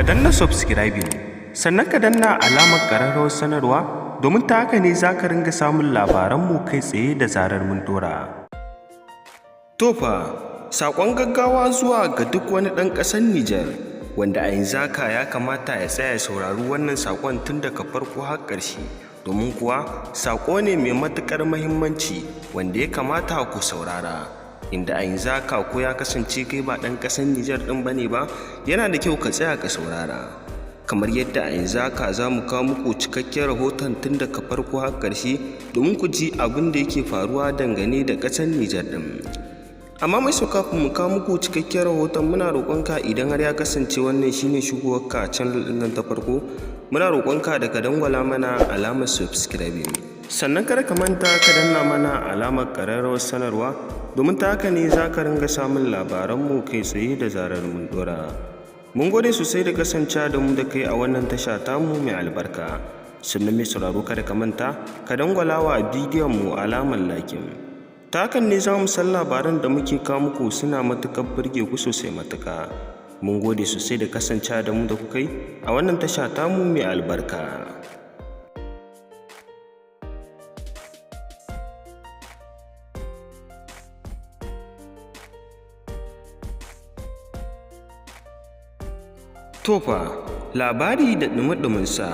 danna subscribing sannan ka danna alamar ƙararrawar sanarwa domin ta haka ne za ka ringa samun labaranmu kai tsaye da zarar mun dora. Tofa, saƙon gaggawa zuwa ga duk wani ɗan ƙasar Nijar wanda a yanzu haka ya kamata ya tsaya saurari wannan saƙon tun daga farko har ƙarshe, domin kuwa saƙo ne mai matuƙar muhimmanci wanda ya kamata ku saurara. Inda a yanzu haka ko ya kasance kai ba ɗan ƙasar Nijar ɗin bane ba, yana da kyau ka tsaya ka saurara. Kamar yadda a yanzu haka za mu kawo muku cikakken rahoton tun daga farko har ƙarshe domin ku ji abin da yake faruwa dangane da ƙasar Nijar ɗin. Amma mai kafin mu kawo muku cikakken rahoton, muna roƙonka idan har ya kasance wannan shine shigowarka a channel ɗin nan ta farko, muna roƙonka da ka dangwala mana alamar subscribing. Sannan kada ka manta ka danna mana alamar ƙararrawar sanarwa domin ta haka ne za ka ringa samun labaranmu kai tsaye da zarar mun dora. Mun gode sosai da kasancewa da mu da kai a wannan tasha tamu mai albarka. Sannan mai sauraro kada ka manta ka dangwala wa bidiyon mu alamar lakin. Ta hakan ne za mu san labaran da muke kawo muku suna matuƙar burge ku sosai matuƙa. Mun gode sosai da kasancewa da mu da kuka yi a wannan tasha tamu mai albarka. Tofa, labari da ɗumi-ɗuminsa.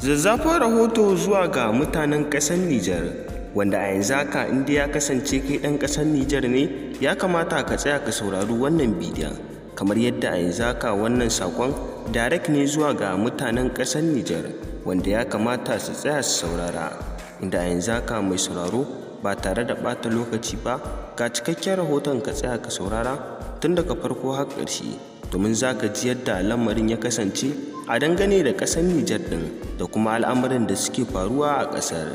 Zazzafan rahoto zuwa ga mutanen ƙasar Nijar, wanda a yanzu haka inda ya kasance kai ɗan ƙasar Nijar ne, ya kamata ka tsaya ka saurari wannan bidiyon. Kamar yadda a yanzu haka wannan saƙon direct ne zuwa ga mutanen ƙasar Nijar, wanda ya kamata su tsaya su saurara. Inda a yanzu haka mai sauraro ba tare da ɓata lokaci ba, ga cikakken rahoton ka tsaya ka saurara tun daga farko har ƙarshe. Domin za ka ji yadda lamarin ya kasance a dangane da ƙasar Nijar ɗin da kuma al'amuran da suke faruwa a ƙasar.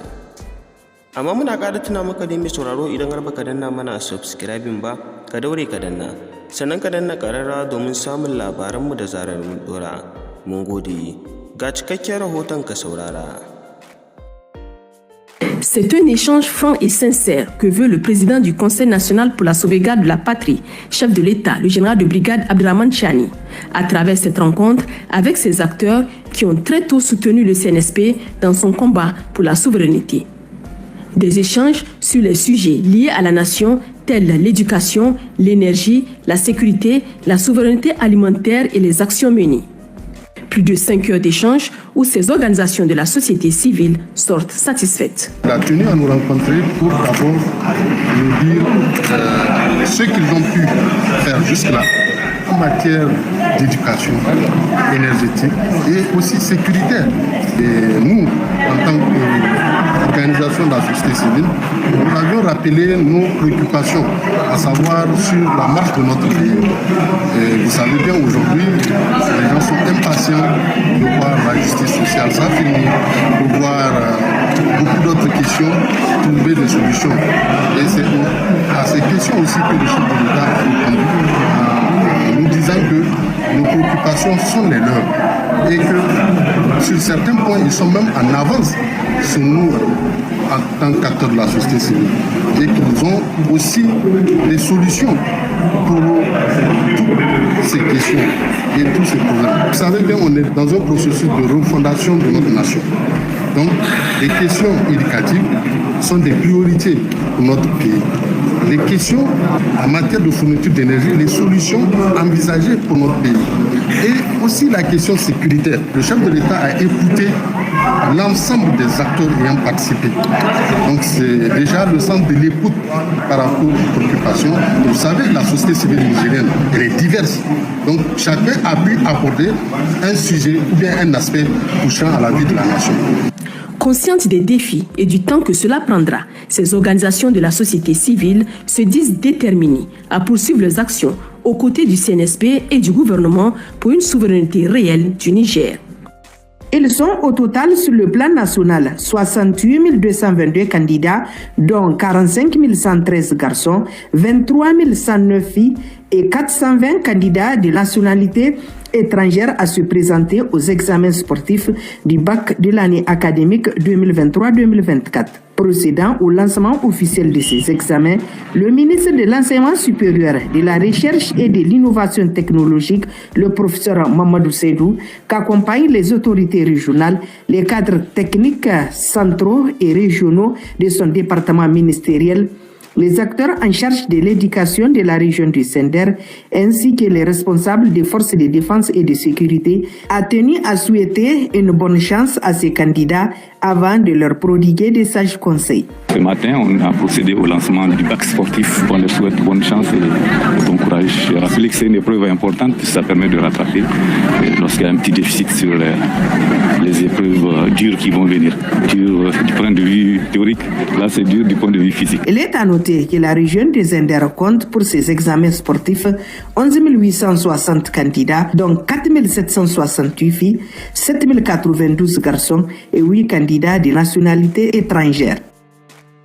Amma muna ƙara tuna maka dai mai sauraro, idan har baka danna mana subscribing ba, ka daure ka danna, sannan ka danna ƙararrawa domin samun labaranmu da zarar mun ɗora. Mun gode, ga cikakken rahoton ka saurara. C'est un échange franc et sincère que veut le président du Conseil national pour la sauvegarde de la patrie, chef de l'État, le général de brigade Abdraman Chani, à travers cette rencontre avec ces acteurs qui ont très tôt soutenu le CNSP dans son combat pour la souveraineté. Des échanges sur les sujets liés à la nation tels l'éducation, l'énergie, la sécurité, la souveraineté alimentaire et les actions menées. Plus de 5 heures d'échange où ces organisations de la société civile sortent satisfaites. Il a tenu à nous rencontrer pour d'abord nous dire ce qu'ils ont pu faire jusque-là en matière d'éducation énergétique et aussi sécuritaire. Et nous, en tant qu'organisation de la société civile, nous avions rappelé nos préoccupations, à savoir sur la marche de notre pays. Et vous savez bien, aujourd'hui, les gens sont impatients de voir la justice sociale s'affirmer, de voir beaucoup d'autres questions, trouver des solutions. Et c'est à ces questions aussi que le chef de l'État a répondu, en nous disant que nos préoccupations sont les leurs et que sur certains points, ils sont même en avance sur nous en tant qu'acteurs de la société civile et qu'ils ont aussi des solutions pour toutes ces questions et tous ces problèmes. Vous savez bien, on est dans un processus de refondation de notre nation. Donc, les questions éducatives sont des priorités pour notre pays. Les questions en matière de fourniture d'énergie, les solutions envisagées pour notre pays. Et aussi la question sécuritaire. Le chef de l'État a écouté l'ensemble des acteurs ayant participé. Donc c'est déjà le centre de l'écoute par rapport aux préoccupations. Vous savez, la société civile nigérienne, elle est diverse. Donc chacun a pu aborder un sujet ou bien un aspect touchant à la vie de la nation. Conscientes des défis et du temps que cela prendra, ces organisations de la société civile se disent déterminées à poursuivre leurs actions aux côtés du CNSP et du gouvernement pour une souveraineté réelle du Niger. Ils sont au total sur le plan national 68 222 candidats, dont 45 113 garçons, 23 109 filles et 420 candidats de nationalité étrangère à se présenter aux examens sportifs du bac de l'année académique 2023-2024. Procédant au lancement officiel de ces examens, le ministre de l'Enseignement supérieur, de la Recherche et de l'Innovation technologique, le professeur Mamadou Seydou, qu'accompagnent les autorités régionales, les cadres techniques centraux et régionaux de son département ministériel, les acteurs en charge de l'éducation de la région du Sender, ainsi que les responsables des forces de défense et de sécurité, a tenu à souhaiter une bonne chance à ces candidats avant de leur prodiguer des sages conseils. Ce matin, on a procédé au lancement du bac sportif. On leur souhaite bonne chance et bon courage. Je rappelle que c'est une épreuve importante, puisque ça permet de rattraper lorsqu'il y a un petit déficit sur les épreuves dures qui vont venir. Dur du point de vue théorique, là c'est dur du point de vue physique. Il est à noter que la région des Zender compte pour ses examens sportifs 11 860 candidats, dont 4 768 filles, 7 092 garçons et 8 candidats de nationalité étrangère.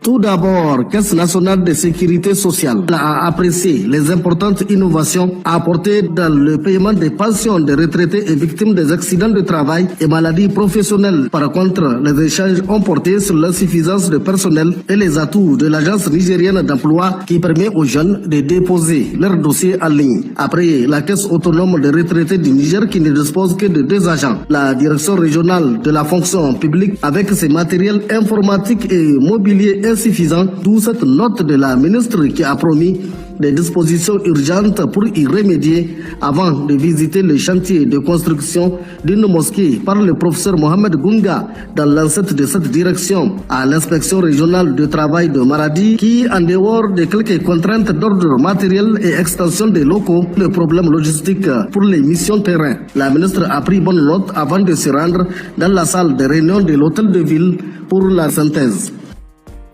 Tout d'abord, Caisse nationale de sécurité sociale a apprécié les importantes innovations apportées dans le paiement des pensions des retraités et victimes des accidents de travail et maladies professionnelles. Par contre, les échanges ont porté sur l'insuffisance de personnel et les atouts de l'agence nigérienne d'emploi qui permet aux jeunes de déposer leur dossier en ligne. Après la Caisse autonome des retraités du Niger qui ne dispose que de 2 agents, la direction régionale de la fonction publique avec ses matériels informatiques et mobilier insuffisant, d'où cette note de la ministre qui a promis des dispositions urgentes pour y remédier avant de visiter le chantier de construction d'une mosquée par le professeur Mohamed Gounga dans l'ancêtre de cette direction à l'inspection régionale de travail de Maradi qui, en dehors de quelques contraintes d'ordre matériel et extension des locaux, le problème logistique pour les missions terrain. La ministre a pris bonne note avant de se rendre dans la salle de réunion de l'hôtel de ville pour la synthèse.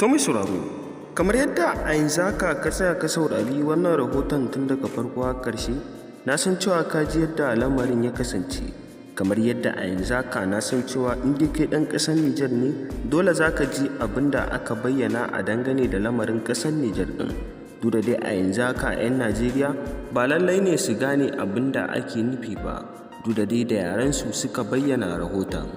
Tommy Sauraro, kamar yadda a yanzu haka ka tsaya ka saurari wannan rahoton tun daga farko har ƙarshe, na san cewa ka ji yadda lamarin ya kasance. Kamar yadda a yanzu haka na san cewa in dai kai ɗan ƙasar Nijar ne, dole za ka ji abin da aka bayyana a dangane da lamarin ƙasar Nijar ɗin. Duk da dai a yanzu haka 'yan Najeriya ba lallai ne su gane abin da ake nufi ba, duk da dai da yarensu suka bayyana rahoton.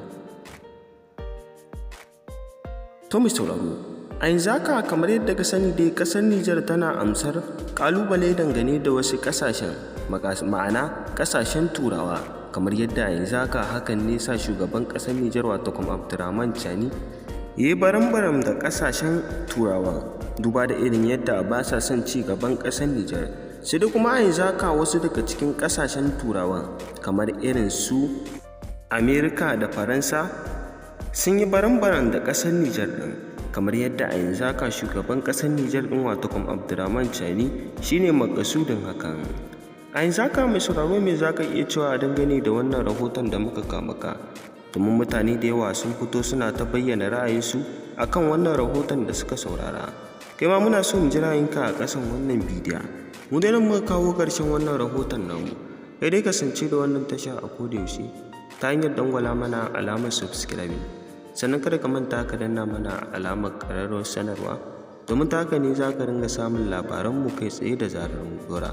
Tommy Sauraro, a yanzu haka kamar yadda ka sani dai kasar Nijar tana amsar kalubale dangane da wasu kasashen ma'ana kasashen turawa, kamar yadda a yanzu haka hakan ne sa shugaban kasar Nijar wato kuma Abdurrahman Chani ya yi baram-baram da kasashen turawa duba da irin yadda ba sa son ci gaban kasar Nijar. Sai da kuma a yanzu haka wasu daga cikin kasashen turawa kamar irin su Amerika da Faransa sun yi baram-baram da kasar Nijar din. Kamar yadda a yanzu haka shugaban ƙasar Nijar ɗin wato kuma Abdurrahman Chani shine makasudin hakan. A yanzu haka mai sauraro me za ka iya cewa dangane da wannan rahoton da muka kama ka? Domin mutane da yawa sun fito suna ta bayyana ra'ayinsu akan wannan rahoton da suka saurara. Kai ma muna so mu ji ra'ayinka a ƙasan wannan bidiyon. Mu dai nan muka kawo ƙarshen wannan rahoton namu. Kai dai kasance da wannan tasha a kodayaushe ta hanyar dangwala mana alamar subscribe. Sannan kada ka manta ka danna mana alamar ƙararrawar sanarwa domin ta haka ne za ka ringa samun labaranmu kai tsaye da zarar mu dora.